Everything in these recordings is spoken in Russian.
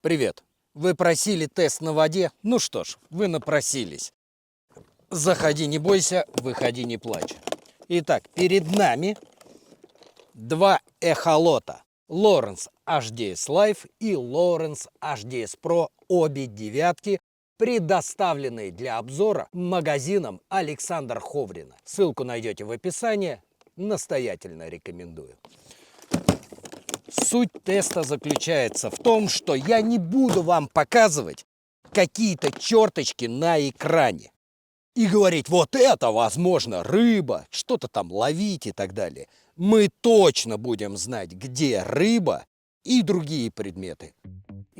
Привет. Вы просили тест на воде? Ну что ж, вы напросились. Заходи, не бойся, выходи, не плачь. Итак, перед нами два эхолота. Lowrance HDS Live и Lowrance HDS Pro, обе девятки, предоставленные для обзора магазином Александра Ховрина. Ссылку найдете в описании, настоятельно рекомендую. Суть теста заключается в том, что я не буду вам показывать какие-то черточки на экране и говорить, вот это, возможно, рыба, что-то там ловить и так далее. Мы точно будем знать, где рыба и другие предметы.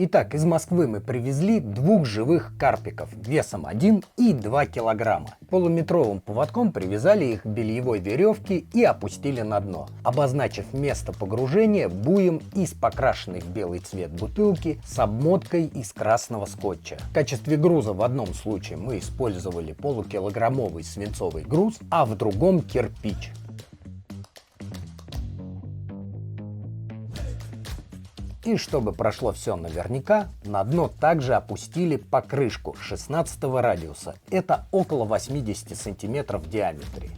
Итак, из Москвы мы привезли двух живых карпиков весом 1 и 2 килограмма. Полуметровым поводком привязали их к бельевой веревке и опустили на дно, обозначив место погружения буем из покрашенной в белый цвет бутылки с обмоткой из красного скотча. В качестве груза в одном случае мы использовали полукилограммовый свинцовый груз, а в другом кирпич. И чтобы прошло все наверняка, на дно также опустили покрышку 16 радиуса. Это около 80 сантиметров в диаметре.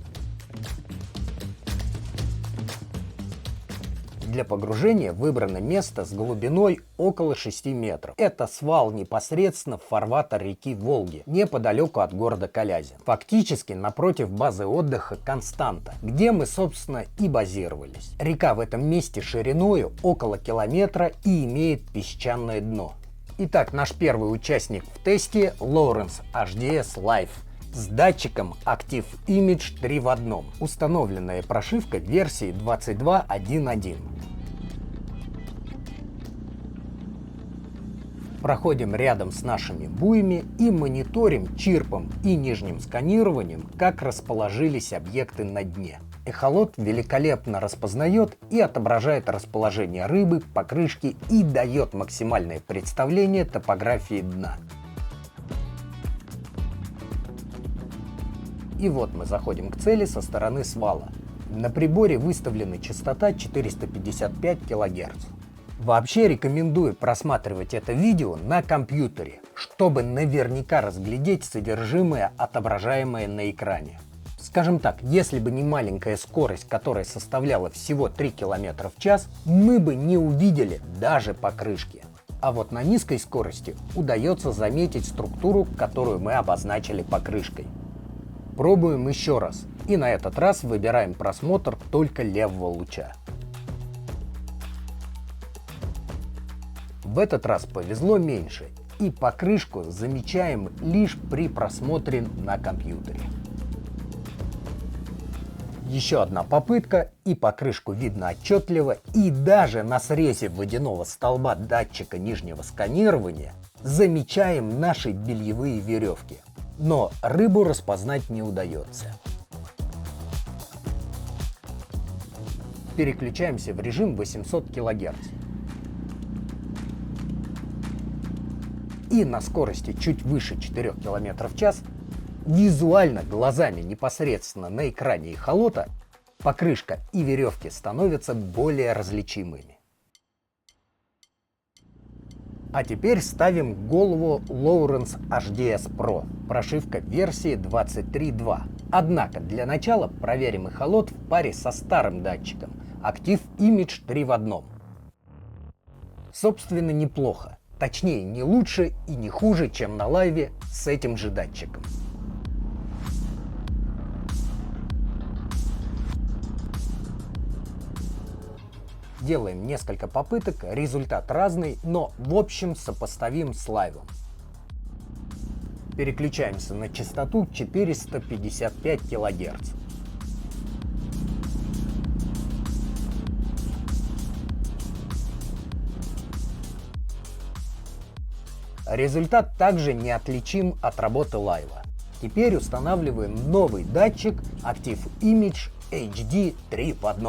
Для погружения выбрано место с глубиной около 6 метров. Это свал непосредственно в фарватер реки Волги, неподалеку от города Калязин. Фактически напротив базы отдыха Константа, где мы, собственно, и базировались. Река в этом месте шириною около километра и имеет песчаное дно. Итак, наш первый участник в тесте Lowrance HDS Live с датчиком Active Image 3 в 1. Установленная прошивка версии 22.1.1. Проходим рядом с нашими буями и мониторим чирпом и нижним сканированием, как расположились объекты на дне. Эхолот великолепно распознает и отображает расположение рыбы, покрышки и дает максимальное представление топографии дна. И вот мы заходим к цели со стороны свала. На приборе выставлена частота 455 кГц. Вообще рекомендую просматривать это видео на компьютере, чтобы наверняка разглядеть содержимое, отображаемое на экране. Скажем так, если бы не маленькая скорость, которая составляла всего 3 км в час, мы бы не увидели даже покрышки. А вот на низкой скорости удается заметить структуру, которую мы обозначили покрышкой. Пробуем еще раз, и на этот раз выбираем просмотр только левого луча. В этот раз повезло меньше, и покрышку замечаем лишь при просмотре на компьютере. Еще одна попытка, и покрышку видно отчетливо, и даже на срезе водяного столба датчика нижнего сканирования замечаем наши бельевые веревки. Но рыбу распознать не удается. Переключаемся в режим 800 кГц. И на скорости чуть выше 4 км в час визуально глазами непосредственно на экране эхолота покрышка и веревки становятся более различимыми. А теперь ставим голову Lowrance HDS Pro, прошивка версии 23.2. Однако для начала проверим эхолот в паре со старым датчиком Active Image 3 в 1. Собственно, неплохо. Точнее, не лучше и не хуже, чем на лайве с этим же датчиком. Делаем несколько попыток, результат разный, но в общем сопоставим с лайвом. Переключаемся на частоту 455 кГц. Результат также неотличим от работы лайва. Теперь устанавливаем новый датчик Active Image HD 3 в 1.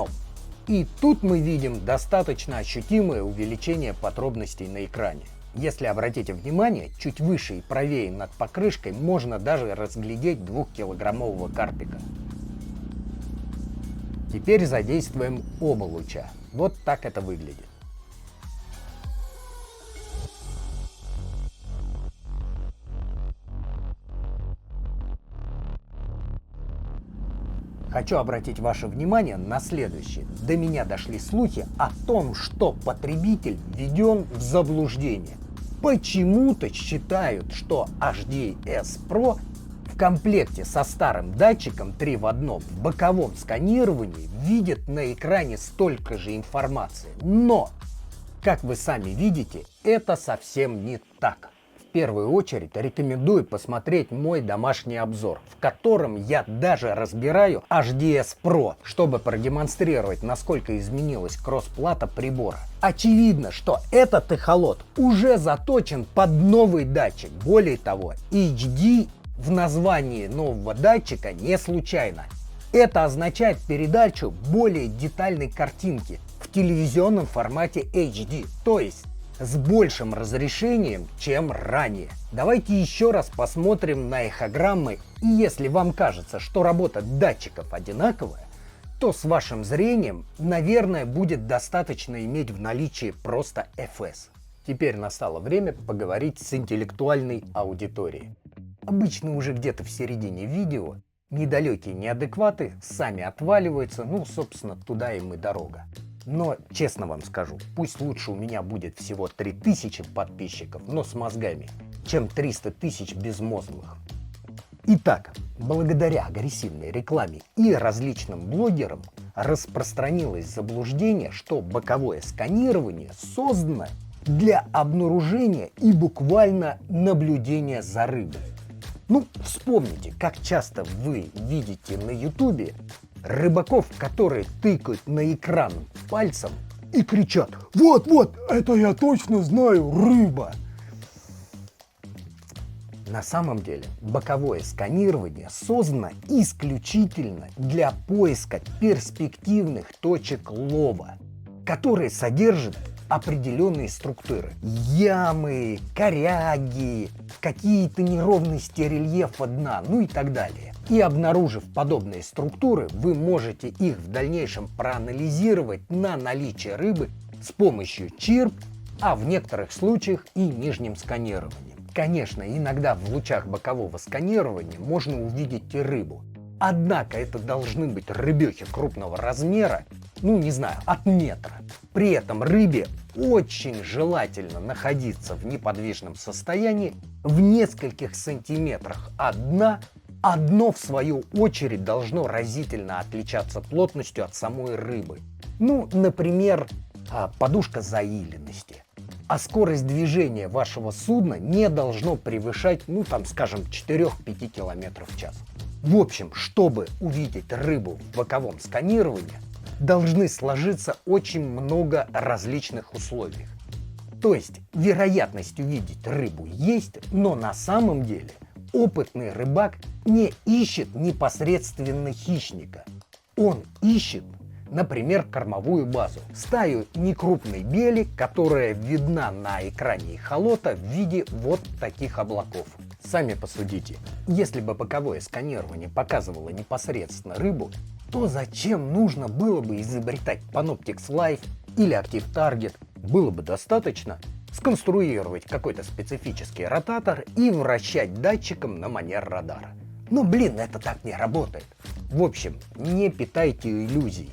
И тут мы видим достаточно ощутимое увеличение подробностей на экране. Если обратите внимание, чуть выше и правее над покрышкой можно даже разглядеть 2-килограммового карпика. Теперь задействуем оба луча. Вот так это выглядит. Хочу обратить ваше внимание на следующее. До меня дошли слухи о том, что потребитель введен в заблуждение. Почему-то считают, что HDS Pro в комплекте со старым датчиком 3 в 1 в боковом сканировании видит на экране столько же информации. Но, как вы сами видите, это совсем не так. В первую очередь рекомендую посмотреть мой домашний обзор, в котором я даже разбираю HDS Pro, чтобы продемонстрировать, насколько изменилась кросс-плата прибора. Очевидно, что этот эхолот уже заточен под новый датчик. Более того, HD в названии нового датчика не случайно. Это означает передачу более детальной картинки в телевизионном формате HD, то есть с большим разрешением, чем ранее. Давайте еще раз посмотрим на эхограммы, и если вам кажется, что работа датчиков одинаковая, то с вашим зрением, наверное, будет достаточно иметь в наличии просто FS. Теперь настало время поговорить с интеллектуальной аудиторией. Обычно уже где-то в середине видео недалекие неадекваты сами отваливаются, собственно, туда им и дорога. Но, честно вам скажу, пусть лучше у меня будет всего 3000 подписчиков, но с мозгами, чем 300 тысяч безмозглых. Итак, благодаря агрессивной рекламе и различным блогерам распространилось заблуждение, что боковое сканирование создано для обнаружения и буквально наблюдения за рыбой. Вспомните, как часто вы видите на ютубе рыбаков, которые тыкают на экран пальцем и кричат: «Вот, это я точно знаю, рыба!» На самом деле боковое сканирование создано исключительно для поиска перспективных точек лова, которые содержат определенные структуры. Ямы, коряги, какие-то неровности рельефа дна, и так далее. И обнаружив подобные структуры, вы можете их в дальнейшем проанализировать на наличие рыбы с помощью чирп, а в некоторых случаях и нижним сканированием. Конечно, иногда в лучах бокового сканирования можно увидеть и рыбу. Однако это должны быть рыбехи крупного размера, от метра. При этом рыбе очень желательно находиться в неподвижном состоянии в нескольких сантиметрах от дна, а дно, в свою очередь, должно разительно отличаться плотностью от самой рыбы. Например, подушка заиленности. А скорость движения вашего судна не должно превышать, 4-5 км в час. В общем, чтобы увидеть рыбу в боковом сканировании, должны сложиться очень много различных условий. То есть вероятность увидеть рыбу есть, но на самом деле опытный рыбак не ищет непосредственно хищника. Он ищет, например, кормовую базу, стаю некрупной бели, которая видна на экране эхолота в виде вот таких облаков. Сами посудите, если бы боковое сканирование показывало непосредственно рыбу, то зачем нужно было бы изобретать Panoptix Live или Active Target? Было бы достаточно сконструировать какой-то специфический ротатор и вращать датчиком на манер радара. Но, это так не работает. В общем, не питайте иллюзий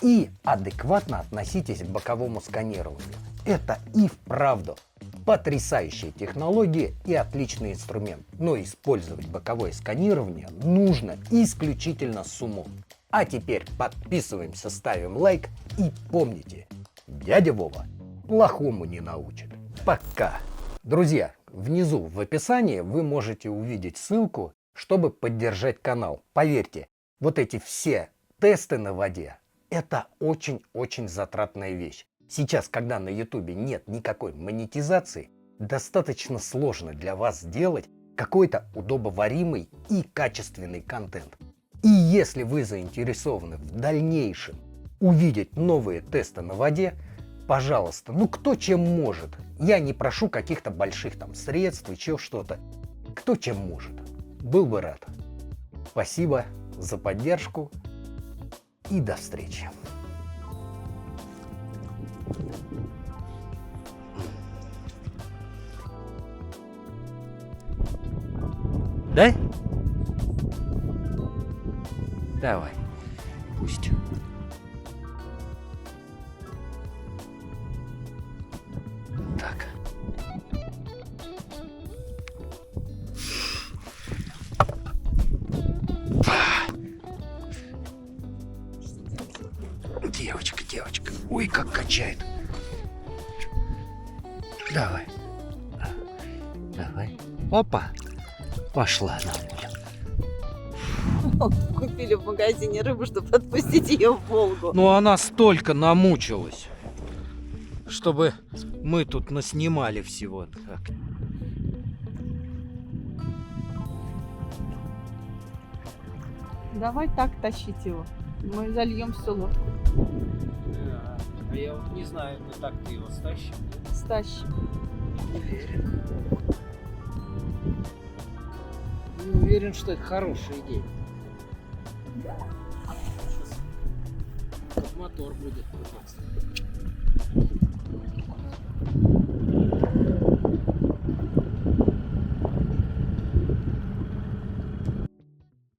и адекватно относитесь к боковому сканированию. Это и вправду потрясающая технология и отличный инструмент, но использовать боковое сканирование нужно исключительно с умом. А теперь подписываемся, ставим лайк и помните, дядя Вова плохому не научит. Пока! Друзья, внизу в описании вы можете увидеть ссылку, чтобы поддержать канал. Поверьте, вот эти все тесты на воде — это очень-очень затратная вещь. Сейчас, когда на ютубе нет никакой монетизации, достаточно сложно для вас сделать какой-то удобоваримый и качественный контент. И если вы заинтересованы в дальнейшем увидеть новые тесты на воде, пожалуйста, кто чем может. Я не прошу каких-то больших средств, еще что-то. Кто чем может. Был бы рад. Спасибо за поддержку и до встречи. Да? Давай. как качает. Давай. Давай. Опа. Пошла на улицу. Купили в магазине рыбу, чтобы отпустить ее в Волгу. Ну она столько намучилась, чтобы мы тут наснимали всего. Так. Давай так тащить его. Мы зальем всю лодку. А я вот не знаю, мы так-то его стащим. Стащим. Не уверен. Не уверен, что это хорошая идея. Сейчас мотор будет крутиться.